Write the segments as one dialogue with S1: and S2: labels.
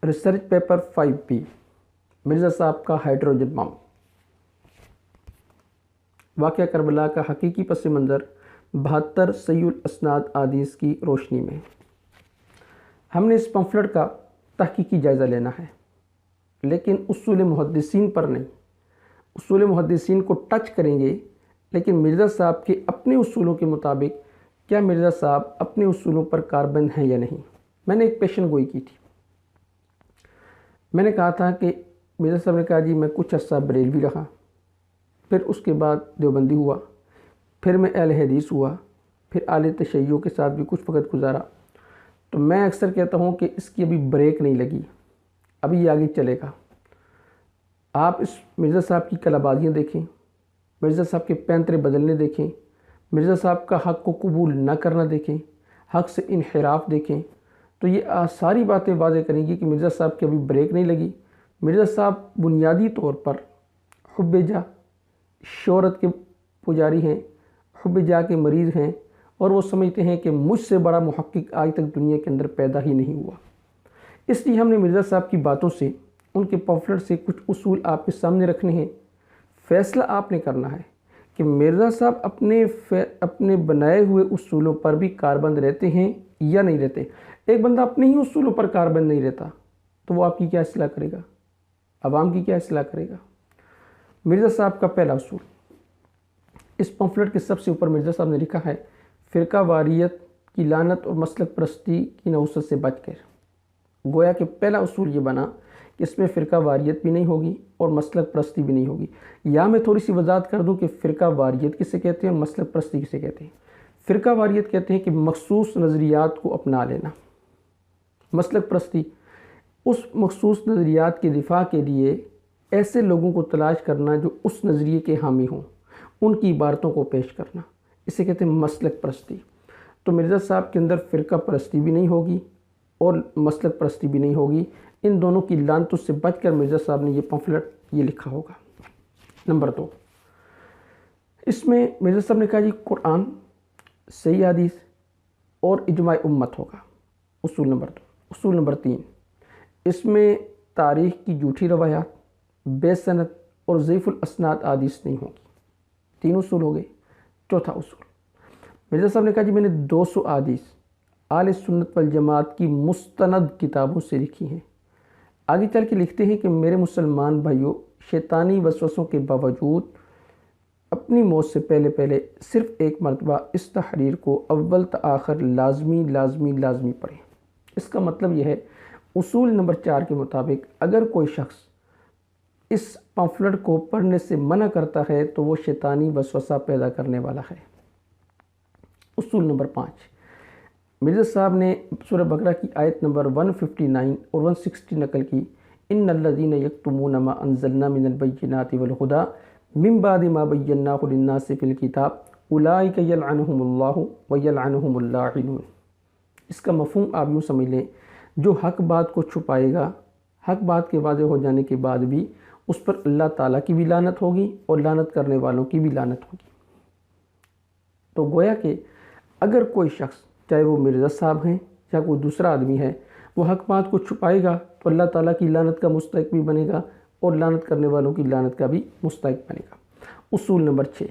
S1: Research paper 5B Mirza صاحب کا hydrogen بم، واقعہ کربلا کا حقیقی پس منظر 72 صحیح الاسناد احادیث کی روشنی میں۔ ہم نے اس پمفلٹ کا تحقیقی جائزہ لینا ہے، لیکن اصول محدثین پر نہیں۔ اصول محدثین کو ٹچ کریں گے، لیکن مرزا صاحب کے اپنے اصولوں کے مطابق کیا مرزا صاحب اپنے اصولوں پر کاربند ہیں یا نہیں۔ میں نے ایک پیشن گوئی کی تھی، میں نے کہا تھا کہ مرزا صاحب نے کہا جی میں کچھ عرصہ بریلوی رہا، پھر اس کے بعد دیوبندی ہوا، پھر میں اہل حدیث ہوا، پھر اعلی تشیع کے ساتھ بھی کچھ وقت گزارا، تو میں اکثر کہتا ہوں کہ اس کی ابھی بریک نہیں لگی، ابھی یہ آگے چلے گا۔ آپ اس مرزا صاحب کی کلابازیاں دیکھیں، مرزا صاحب کے پینترے بدلنے دیکھیں، مرزا صاحب کا حق کو قبول نہ کرنا دیکھیں، حق سے انحراف دیکھیں، تو یہ ساری باتیں واضح کریں گی کہ مرزا صاحب کی ابھی بریک نہیں لگی۔ مرزا صاحب بنیادی طور پر حب جاہ، شہرت کے پجاری ہیں، حب جاہ کے مریض ہیں، اور وہ سمجھتے ہیں کہ مجھ سے بڑا محقق آج تک دنیا کے اندر پیدا ہی نہیں ہوا۔ اس لیے ہم نے مرزا صاحب کی باتوں سے، ان کے پمفلٹ سے کچھ اصول آپ کے سامنے رکھنے ہیں۔ فیصلہ آپ نے کرنا ہے کہ مرزا صاحب اپنے بنائے ہوئے اصولوں پر بھی کاربند رہتے ہیں یا نہیں رہتے۔ ایک بندہ اپنے ہی اصولوں پر کاربند نہیں رہتا تو وہ آپ کی کیا اصلاح کرے گا، عوام کی کیا اصلاح کرے گا۔ مرزا صاحب کا پہلا اصول، اس پمفلٹ کے سب سے اوپر مرزا صاحب نے لکھا ہے، فرقہ واریت کی لعنت اور مسلک پرستی کی نحوست سے بچ کر۔ گویا کہ پہلا اصول یہ بنا کہ اس میں فرقہ واریت بھی نہیں ہوگی اور مسلک پرستی بھی نہیں ہوگی۔ یا میں تھوڑی سی وضاحت کر دوں کہ فرقہ واریت کسے کہتے ہیں اور مسلک پرستی کسے کہتے ہیں۔ فرقہ واریت کہتے ہیں کہ مخصوص نظریات کو اپنا لینا، مسلک پرستی اس مخصوص نظریات کے دفاع کے لیے ایسے لوگوں کو تلاش کرنا جو اس نظریے کے حامی ہوں، ان کی عبارتوں کو پیش کرنا، اسے کہتے ہیں مسلک پرستی۔ تو مرزا صاحب کے اندر فرقہ پرستی بھی نہیں ہوگی اور مسلک پرستی بھی نہیں ہوگی۔ ان دونوں کی لعنتوں سے بچ کر مرزا صاحب نے یہ پمفلٹ یہ لکھا ہوگا۔ نمبر 2، اس میں مرزا صاحب نے کہا جی قرآن، صحیح حدیث اور اجماع امت ہوگا، اصول نمبر 2۔ اصول نمبر 3، اس میں تاریخ کی جھوٹی روایات، بے سند اور ضعیف الاسناد احادیث نہیں ہوگی۔ 3 اصول ہو گئے۔ چوتھا اصول، مرزا صاحب نے کہا جی میں نے 200 احادیث اہل سنت والجماعت کی مستند کتابوں سے لکھی ہیں۔ آگے چل کے لکھتے ہیں کہ میرے مسلمان بھائیوں، شیطانی وسوسوں کے باوجود اپنی موت سے پہلے صرف ایک مرتبہ اس تحریر کو اول تا آخر لازمی پڑھیں۔ اس کا مطلب یہ ہے، اصول نمبر 4 کے مطابق اگر کوئی شخص اس پمفلٹ کو پڑھنے سے منع کرتا ہے تو وہ شیطانی وسوسہ پیدا کرنے والا ہے۔ اصول نمبر 5، مرزا صاحب نے سورہ بقرہ کی آیت نمبر 159 اور 160 نقل کی، ان الذین یکتمون ما انزلنا من البینات والہدی من بعد ما بیناہ للناس فی الکتاب اولئک یلعنہم اللہ ویلعنہم اللاعنون۔ اس کا مفہوم آپ یوں سمجھ لیں، جو حق بات کو چھپائے گا، حق بات کے واضح ہو جانے کے بعد بھی اس پر اللہ تعالیٰ کی بھی لعنت ہوگی اور لعنت کرنے والوں کی بھی لعنت ہوگی۔ تو گویا کہ اگر کوئی شخص، چاہے وہ مرزا صاحب ہیں یا کوئی دوسرا آدمی ہے، وہ حق بات کو چھپائے گا تو اللہ تعالیٰ کی لعنت کا مستحق بھی بنے گا اور لعنت کرنے والوں کی لعنت کا بھی مستحق بنے گا۔ اصول نمبر 6،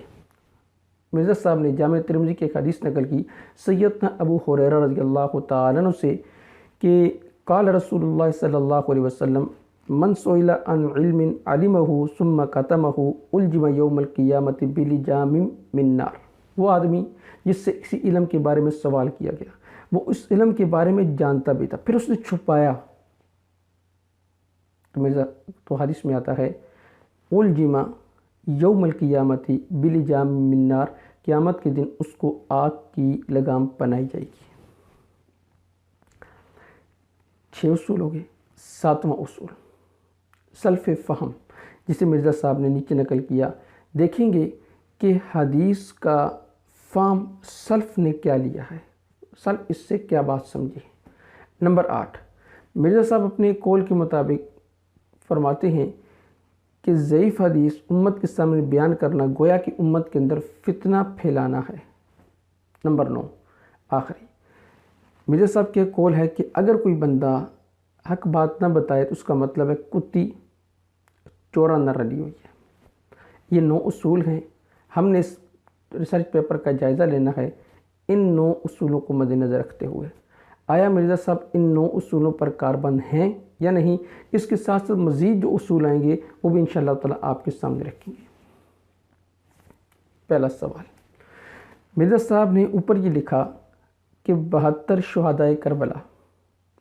S1: مرزا صاحب نے جامع ترمذی کی ایک حدیث نقل کی سیدنا ابو ہریرہ رضی اللہ تعالیٰ عنہ سے کہ قال رسول اللہ صلی اللہ علیہ وسلم من سئل عن علم علمہ ثم کتمہ الجم یوم القیامۃ بلجام من نار۔ وہ آدمی جس سے کسی علم کے بارے میں سوال کیا گیا، وہ اس علم کے بارے میں جانتا بھی تھا، پھر اس نے چھپایا، تو حدیث میں آتا ہے الجم یوم القیامۃ بلجام من نار، قیامت کے دن اس کو آگ کی لگام پہنائی جائے گی۔ 6 اصول ہو گئے۔ 7واں اصول، سلف فہم، جسے مرزا صاحب نے نیچے نقل کیا۔ دیکھیں گے کہ حدیث کا فہم سلف نے کیا لیا ہے، سلف اس سے کیا بات سمجھے۔ نمبر 8، مرزا صاحب اپنے قول کے مطابق فرماتے ہیں کہ ضعیف حدیث امت کے سامنے بیان کرنا گویا کہ امت کے اندر فتنہ پھیلانا ہے۔ نمبر 9، آخری، مرزا صاحب کے قول ہے کہ اگر کوئی بندہ حق بات نہ بتائے تو اس کا مطلب ہے کتی چورا نہ رلی ہوئی ہے۔ یہ 9 اصول ہیں، ہم نے اس ریسرچ پیپر کا جائزہ لینا ہے ان 9 اصولوں کو مد نظر رکھتے ہوئے۔ آیا مرزا صاحب ان 9 اصولوں پر کاربند ہیں یا نہیں؟ اس کے ساتھ ساتھ مزید جو اصول آئیں گے وہ بھی انشاءاللہ تعالیٰ آپ کے سامنے رکھیں گے۔ پہلا سوال، مرزا صاحب نے اوپر یہ لکھا کہ 72 شہدائے کربلا۔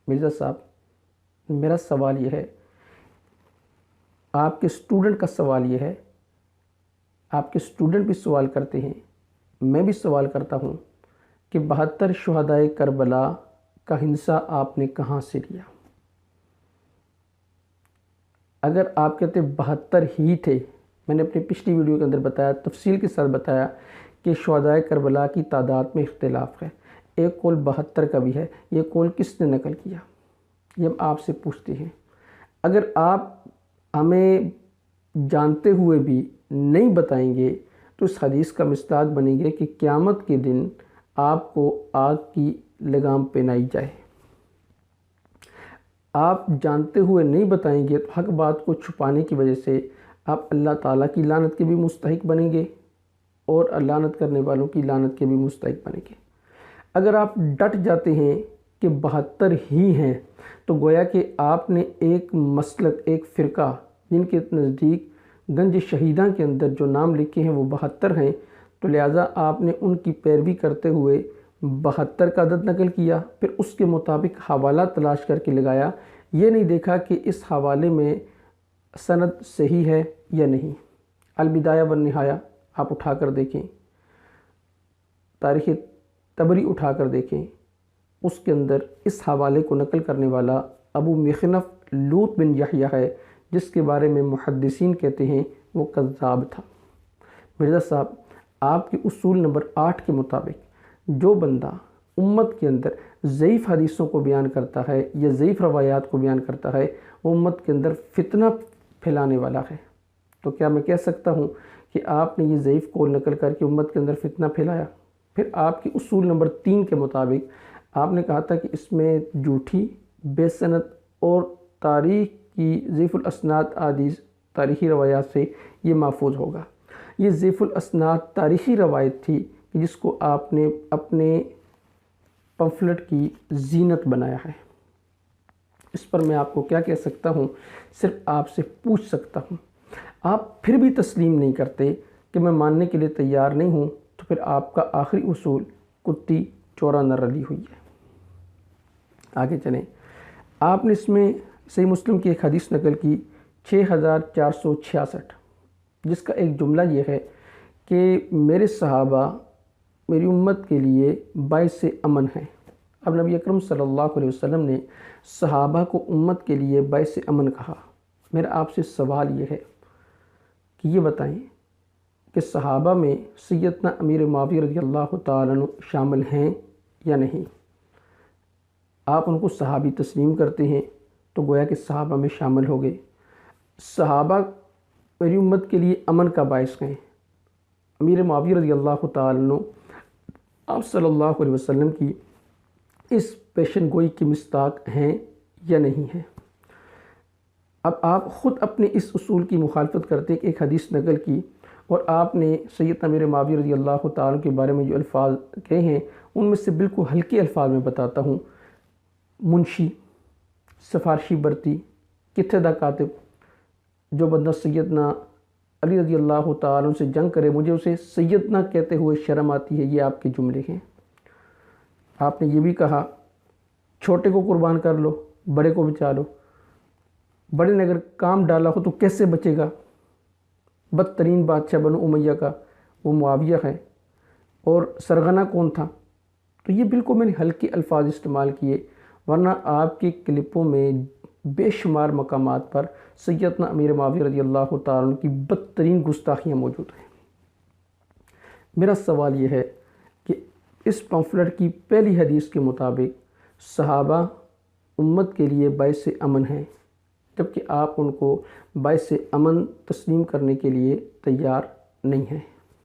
S1: مرزا صاحب میرا سوال یہ ہے، آپ کے اسٹوڈنٹ کا سوال یہ ہے، آپ کے اسٹوڈنٹ بھی سوال کرتے ہیں، میں بھی سوال کرتا ہوں کہ 72 شہدائے کربلا کا ہندسہ آپ نے کہاں سے لیا؟ اگر آپ کہتے 72 ہی تھے، میں نے اپنی پچھلی ویڈیو کے اندر بتایا، تفصیل کے ساتھ بتایا کہ شہدائے کربلا کی تعداد میں اختلاف ہے، ایک قول 72 کا بھی ہے، یہ قول کس نے نقل کیا؟ یہ ہم آپ سے پوچھتے ہیں۔ اگر آپ ہمیں جانتے ہوئے بھی نہیں بتائیں گے تو اس حدیث کا مصداق بنیں گے کہ قیامت کے دن آپ کو آگ کی لگام پہنائی جائے۔ آپ جانتے ہوئے نہیں بتائیں گے تو حق بات کو چھپانے کی وجہ سے آپ اللہ تعالیٰ کی لعنت کے بھی مستحق بنیں گے اور لعنت کرنے والوں کی لعنت کے بھی مستحق بنیں گے۔ اگر آپ ڈٹ جاتے ہیں کہ 72 ہی ہیں تو گویا کہ آپ نے ایک مسلک، ایک فرقہ جن کے نزدیک گنج شہیداں کے اندر جو نام لکھے ہیں وہ 72 ہیں، تو لہٰذا آپ نے ان کی پیروی کرتے ہوئے 72 کا عدد نقل کیا، پھر اس کے مطابق حوالہ تلاش کر کے لگایا، یہ نہیں دیکھا کہ اس حوالے میں سند صحیح ہے یا نہیں۔ البدایہ والنہایہ آپ اٹھا کر دیکھیں، تاریخ طبری اٹھا کر دیکھیں، اس کے اندر اس حوالے کو نقل کرنے والا ابو مخنف لوط بن یحییٰ ہے، جس کے بارے میں محدثین کہتے ہیں وہ کذاب تھا۔ مرزا صاحب آپ کے اصول نمبر 8 کے مطابق جو بندہ امت کے اندر ضعیف حدیثوں کو بیان کرتا ہے یا ضعیف روایات کو بیان کرتا ہے وہ امت کے اندر فتنہ پھیلانے والا ہے، تو کیا میں کہہ سکتا ہوں کہ آپ نے یہ ضعیف قول نقل کر کے امت کے اندر فتنہ پھیلایا؟ پھر آپ کے اصول نمبر 3 کے مطابق آپ نے کہا تھا کہ اس میں جھوٹی، بے سند اور تاریخ کی ضعیف الاسناد حدیث تاریخی روایات سے یہ محفوظ ہوگا۔ یہ ضعیف الاسناد تاریخی روایت تھی کہ جس کو آپ نے اپنے پمفلٹ کی زینت بنایا ہے۔ اس پر میں آپ کو کیا کہہ سکتا ہوں، صرف آپ سے پوچھ سکتا ہوں۔ آپ پھر بھی تسلیم نہیں کرتے کہ میں ماننے کے لیے تیار نہیں ہوں، تو پھر آپ کا آخری اصول کتی چورا نہ رلی ہوئی ہے۔ آگے چلیں، آپ نے اس میں صحیح مسلم کی ایک حدیث نقل کی 6466، جس کا ایک جملہ یہ ہے کہ میرے صحابہ میری امت کے لیے باعث امن ہیں۔ اب نبی اکرم صلی اللہ علیہ وسلم نے صحابہ کو امت کے لیے باعث امن کہا۔ میرا آپ سے سوال یہ ہے کہ یہ بتائیں کہ صحابہ میں سیدنا امیر معاویہ رضی اللہ تعالیٰ عنہ شامل ہیں یا نہیں؟ آپ ان کو صحابی تسلیم کرتے ہیں تو گویا کہ صحابہ میں شامل ہو گئے۔ صحابہ میری امت کے لیے امن کا باعث ہیں۔ امیر معاویہ رضی اللہ تعالیٰ عنہ آپ صلی اللہ علیہ وسلم کی اس پیشن گوئی کی مصداق ہیں یا نہیں ہیں؟ اب آپ خود اپنے اس اصول کی مخالفت کرتے کہ ایک حدیث نقل کی اور آپ نے سیدنا امیر معاویہ رضی اللہ تعالیٰ کے بارے میں جو الفاظ کہے ہیں ان میں سے بالکل ہلکے الفاظ میں بتاتا ہوں۔ منشی، سفارشی برتی، کتھے دا کاتب، جو بندہ سیدنا علی رضی اللہ تعالیٰ سے جنگ کرے مجھے اسے سیدنا کہتے ہوئے شرم آتی ہے، یہ آپ کے جملے ہیں۔ آپ نے یہ بھی کہا چھوٹے کو قربان کر لو، بڑے کو بچا لو، بڑے نے اگر کام ڈالا ہو تو کیسے بچے گا؟ بدترین بادشاہ بنو امیہ کا وہ معاویہ ہے، اور سرغنہ کون تھا؟ تو یہ بالکل میں نے ہلکے الفاظ استعمال کیے، ورنہ آپ کی کلپوں میں بے شمار مقامات پر سیدنا امیر معاویہ رضی اللہ تعالیٰ کی بدترین گستاخیاں موجود ہیں۔ میرا سوال یہ ہے کہ اس پمفلٹ کی پہلی حدیث کے مطابق صحابہ امت کے لیے باعث امن ہیں، جبکہ آپ ان کو باعث امن تسلیم کرنے کے لیے تیار نہیں ہیں۔